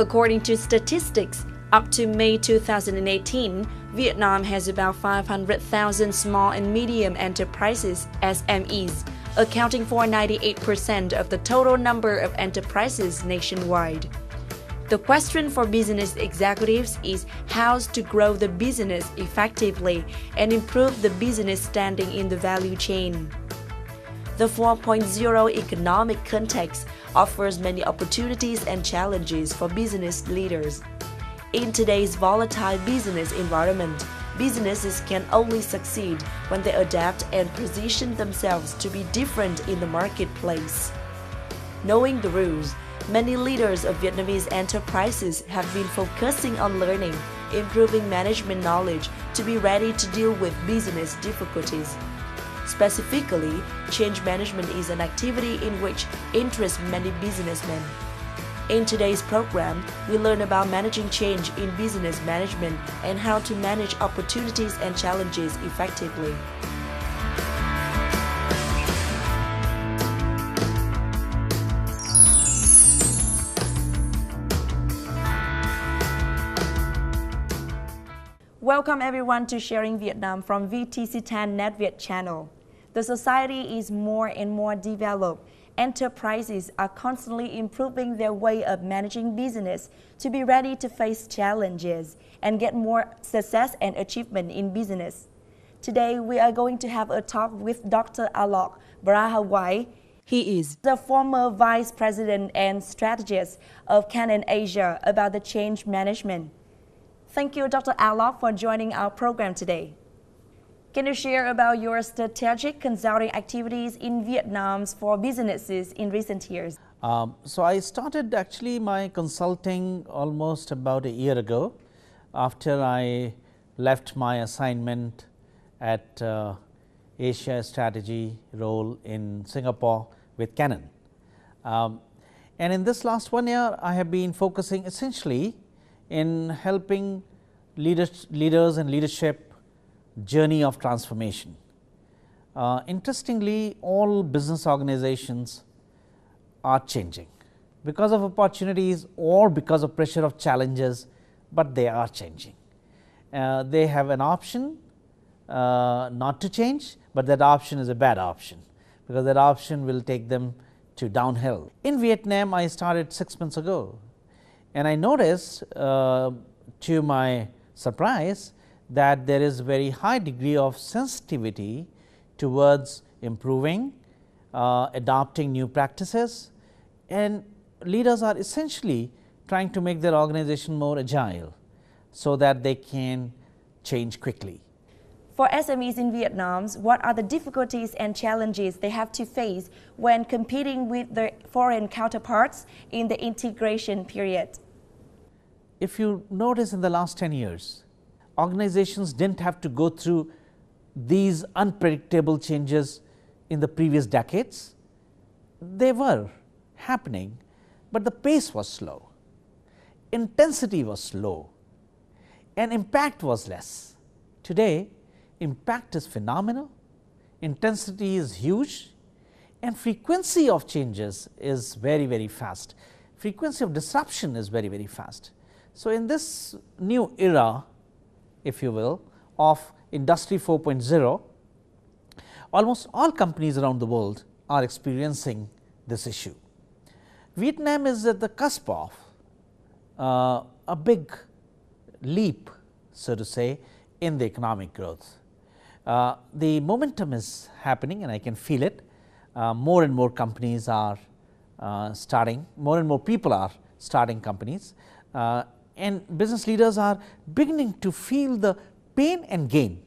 According to statistics, up to May 2018, Vietnam has about 500,000 small and medium enterprises (SMEs), accounting for 98% of the total number of enterprises nationwide. The question for business executives is how to grow the business effectively and improve the business standing in the value chain. The 4.0 economic context offers many opportunities and challenges for business leaders. In today's volatile business environment, businesses can only succeed when they adapt and position themselves to be different in the marketplace. Knowing the rules, many leaders of Vietnamese enterprises have been focusing on learning, improving management knowledge to be ready to deal with business difficulties. Specifically, change management is an activity in which interests many businessmen. In today's program, we learn about managing change in business management and how to manage opportunities and challenges effectively. Welcome everyone to Sharing Vietnam from VTC10 Netviet Channel. The society is more and more developed. Enterprises are constantly improving their way of managing business to be ready to face challenges and get more success and achievement in business. Today, we are going to have a talk with Dr. Alok Bharadwaj. He is the former Vice President and Strategist of Canon Asia about the change management. Thank you, Dr. Alok, for joining our program today. Can you share about your strategic consulting activities in Vietnam for businesses in recent years? So I started actually my consulting almost about a year ago after I left my assignment at Asia strategy role in Singapore with Canon. And in this last 1 year, I have been focusing essentially in helping leaders and leadership journey of transformation. Interestingly, all business organizations are changing because of opportunities or because of pressure of challenges, but they are changing. They have an option not to change, but that option is a bad option because that option will take them to downhill. In Vietnam, I started 6 months ago, and I noticed to my surprise that there is very high degree of sensitivity towards improving, adopting new practices, and leaders are essentially trying to make their organization more agile so that they can change quickly. For SMEs in Vietnam, what are the difficulties and challenges they have to face when competing with their foreign counterparts in the integration period? If you notice in the last 10 years, organizations did not have to go through these unpredictable changes in the previous decades. They were happening, but the pace was slow, intensity was low, and impact was less. Today, impact is phenomenal, intensity is huge, and frequency of changes is very, very fast. Frequency of disruption is very, very fast. So, in this new era, if you will, of Industry 4.0, almost all companies around the world are experiencing this issue. Vietnam is at the cusp of a big leap, so to say, in the economic growth. The momentum is happening and I can feel it. More and more companies are starting, more and more people are starting companies. And business leaders are beginning to feel the pain and gain.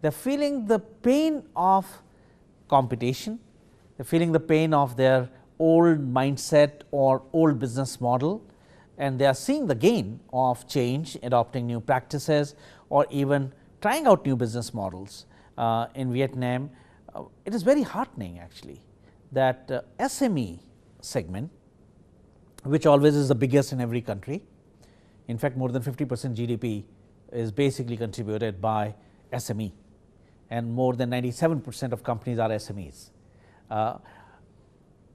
They are feeling the pain of competition, they are feeling the pain of their old mindset or old business model, and they are seeing the gain of change, adopting new practices or even trying out new business models. In Vietnam, it is very heartening actually that SME segment, which always is the biggest in every country. In fact, more than 50% GDP is basically contributed by SME, and more than 97% of companies are SMEs.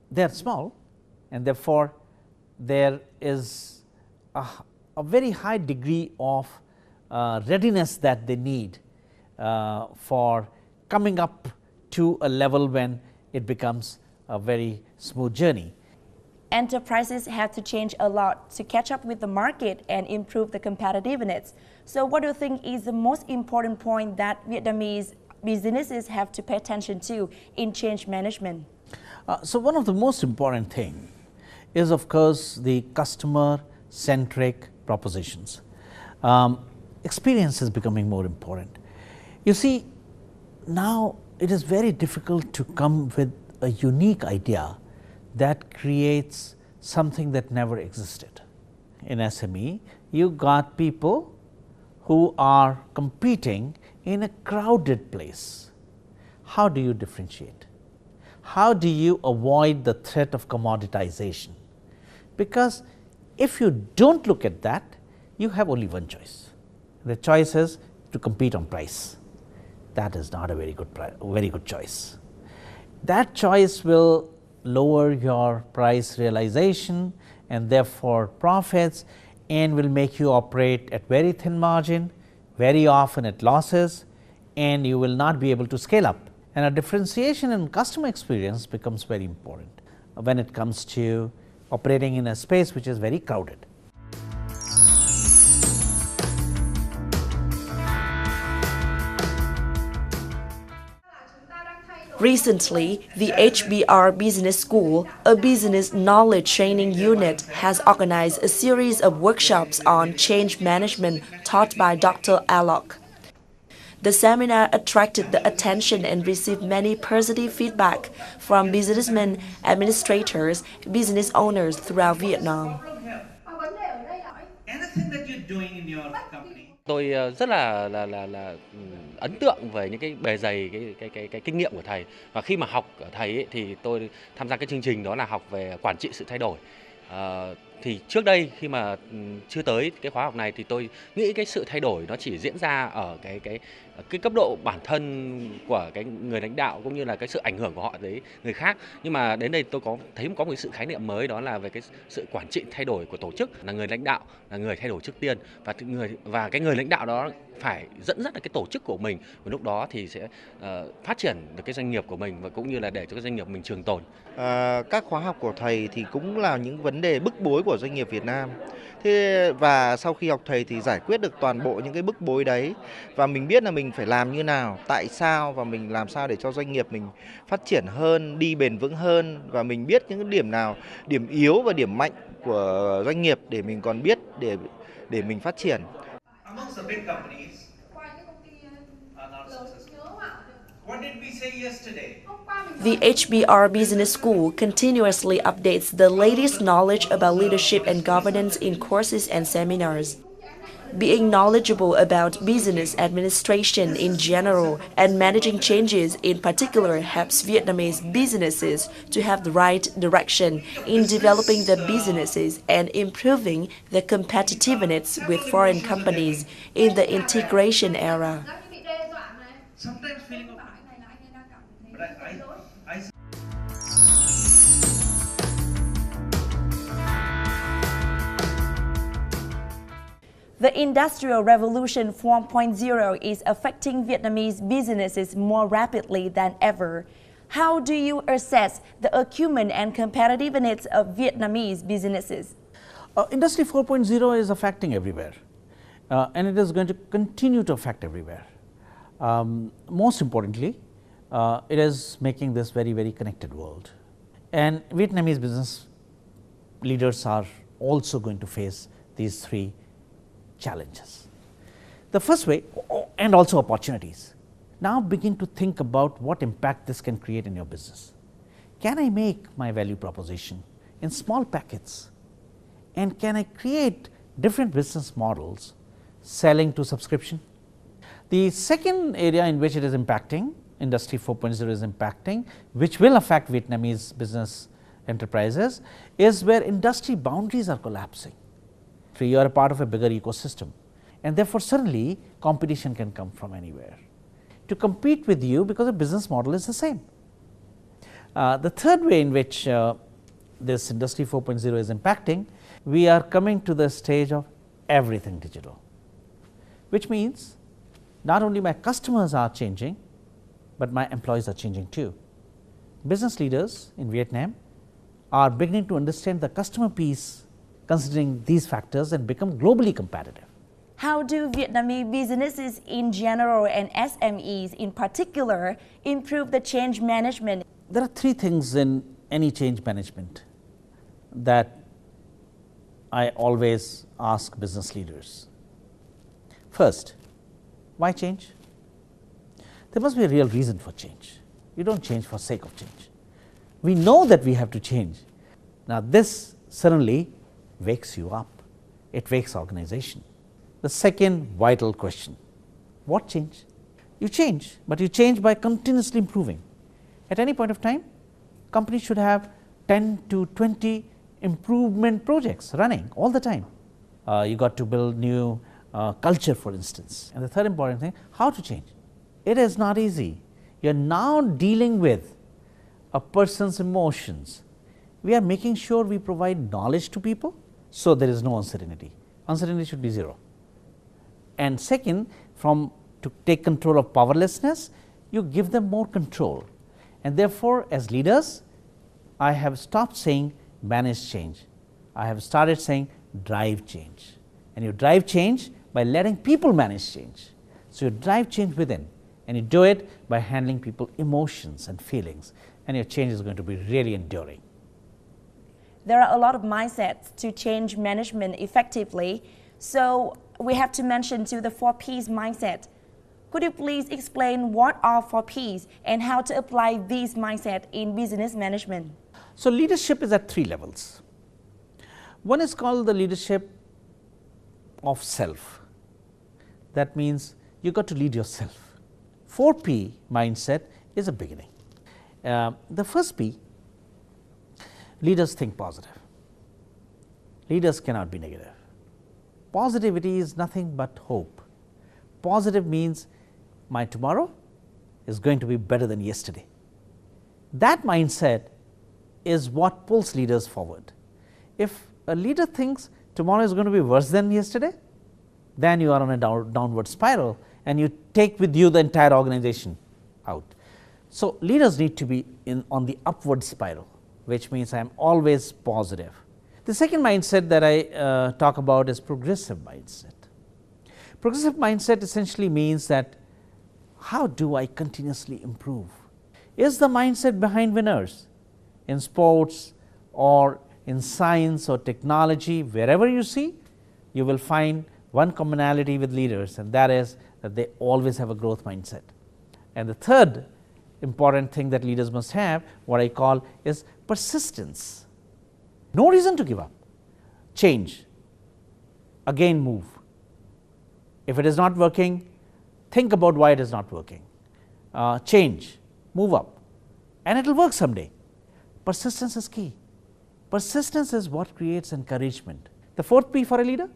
They are small, and therefore, there is a very high degree of readiness that they need for coming up to a level when it becomes a very smooth journey. Enterprises have to change a lot to catch up with the market and improve the competitiveness. So what do you think is the most important point that Vietnamese businesses have to pay attention to in change management? So one of the most important thing is, of course, the customer-centric propositions. Experience is becoming more important. You see, now it is very difficult to come with a unique idea that creates something that never existed. In SME, you got people who are competing in a crowded place. How do you differentiate? How do you avoid the threat of commoditization? Because if you don't look at that, you have only one choice. The choice is to compete on price. That is not a very good choice. That choice will lower your price realization and therefore profits, and will make you operate at very thin margin, very often at losses, and you will not be able to scale up. And a differentiation in customer experience becomes very important when it comes to operating in a space which is very crowded. Recently, the HBR Business School, a business knowledge training unit, has organized a series of workshops on change management taught by Dr. Alok. The seminar attracted the attention and received many positive feedback from businessmen, administrators, business owners throughout Vietnam. Anything that you're doing in your company. Tôi rất là ấn tượng về những cái bề dày cái kinh nghiệm của thầy, và khi mà học ở thầy ấy, thì tôi tham gia cái chương trình đó là học về quản trị sự thay đổi. Thì trước đây khi mà chưa tới cái khóa học này thì tôi nghĩ cái sự thay đổi nó chỉ diễn ra ở cái cấp độ bản thân của cái người lãnh đạo cũng như là cái sự ảnh hưởng của họ tới người khác. Nhưng mà đến đây tôi thấy có một cái sự khái niệm mới, đó là về cái sự quản trị thay đổi của tổ chức, là người lãnh đạo là người thay đổi trước tiên, và cái người lãnh đạo đó phải dẫn dắt được cái tổ chức của mình, và lúc đó thì sẽ phát triển được cái doanh nghiệp của mình và cũng như là để cho cái doanh nghiệp mình trường tồn. Các khóa học của thầy thì cũng là những vấn đề bức bối của doanh nghiệp Việt Nam. Và sau khi học thầy thì giải quyết được toàn bộ những cái bức bối đấy, và mình biết là mình phải làm như nào, tại sao, và mình làm sao để cho doanh nghiệp mình phát triển hơn, đi bền vững hơn, và mình biết những điểm nào, điểm yếu và điểm mạnh của doanh nghiệp để mình còn biết để mình phát triển. Amongst the big companies are not successful. What did we say yesterday? The HBR Business School continuously updates the latest knowledge about leadership and governance in courses and seminars. Being knowledgeable about business administration in general and managing changes in particular helps Vietnamese businesses to have the right direction in developing their businesses and improving their competitiveness with foreign companies in the integration era. Sometimes feeling of, but I The Industrial Revolution 4.0 is affecting Vietnamese businesses more rapidly than ever. How do you assess the acumen and competitiveness of Vietnamese businesses? Industry 4.0 is affecting everywhere, and it is going to continue to affect everywhere. Most importantly, it is making this very, very connected world. And Vietnamese business leaders are also going to face these three challenges. The first way, and also opportunities. Now begin to think about what impact this can create in your business. Can I make my value proposition in small packets? And can I create different business models selling to subscription? The second area in which it is impacting, Industry 4.0 is impacting, which will affect Vietnamese business enterprises, is where industry boundaries are collapsing. So you are a part of a bigger ecosystem, and therefore suddenly competition can come from anywhere to compete with you because the business model is the same. The third way in which this Industry 4.0 is impacting, we are coming to the stage of everything digital, which means not only my customers are changing, but my employees are changing too. Business leaders in Vietnam are beginning to understand the customer piece considering these factors and become globally competitive. How do Vietnamese businesses in general and SMEs in particular improve the change management? There are three things in any change management that I always ask business leaders. First, why change? There must be a real reason for change. You don't change for sake of change. We know that we have to change. Now this certainly wakes you up. It wakes organization. The second vital question, what change? You change, but you change by continuously improving. At any point of time, companies should have 10 to 20 improvement projects running all the time. You got to build new culture, for instance. And the third important thing, how to change. It is not easy. You are now dealing with a person's emotions. We are making sure we provide knowledge to people, so there is no uncertainty. Uncertainty should be zero. And second, to take control of powerlessness, you give them more control. And therefore, as leaders, I have stopped saying manage change. I have started saying drive change. And you drive change by letting people manage change. So you drive change within, and you do it by handling people's emotions and feelings, and your change is going to be really enduring. There are a lot of mindsets to change management effectively, so we have to mention to the 4 P's mindset. Could you please explain what are 4 P's and how to apply these mindset in business management? So leadership is at 3 levels. One is called the leadership of self. That means you got to lead yourself. 4P mindset is a beginning. The first P, leaders think positive. Leaders cannot be negative. Positivity is nothing but hope. Positive means my tomorrow is going to be better than yesterday. That mindset is what pulls leaders forward. If a leader thinks tomorrow is going to be worse than yesterday, then you are on a downward spiral and you take with you the entire organization out. So leaders need to be on the upward spiral, which means I am always positive. The second mindset that I talk about is progressive mindset. Progressive mindset essentially means that how do I continuously improve? Is the mindset behind winners in sports or in science or technology, wherever you see, you will find one commonality with leaders, and that is that they always have a growth mindset. And the third important thing that leaders must have, what I call is persistence. No reason to give up. Change. Again move. If it is not working, think about why it is not working. Change. Move up. And it will work someday. Persistence is key. Persistence is what creates encouragement. The 4th P for a leader,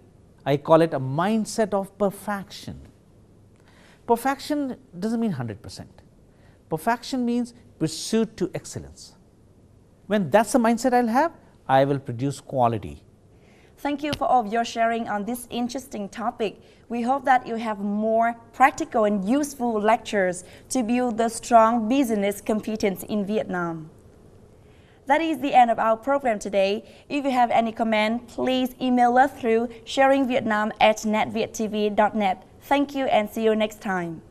I call it a mindset of perfection. Perfection doesn't mean 100%. Perfection means pursuit to excellence. When that's the mindset I'll have, I will produce quality. Thank you for all of your sharing on this interesting topic. We hope that you have more practical and useful lectures to build the strong business competence in Vietnam. That is the end of our program today. If you have any comment, please email us through sharingvietnam@netvietTV.net. Thank you and see you next time.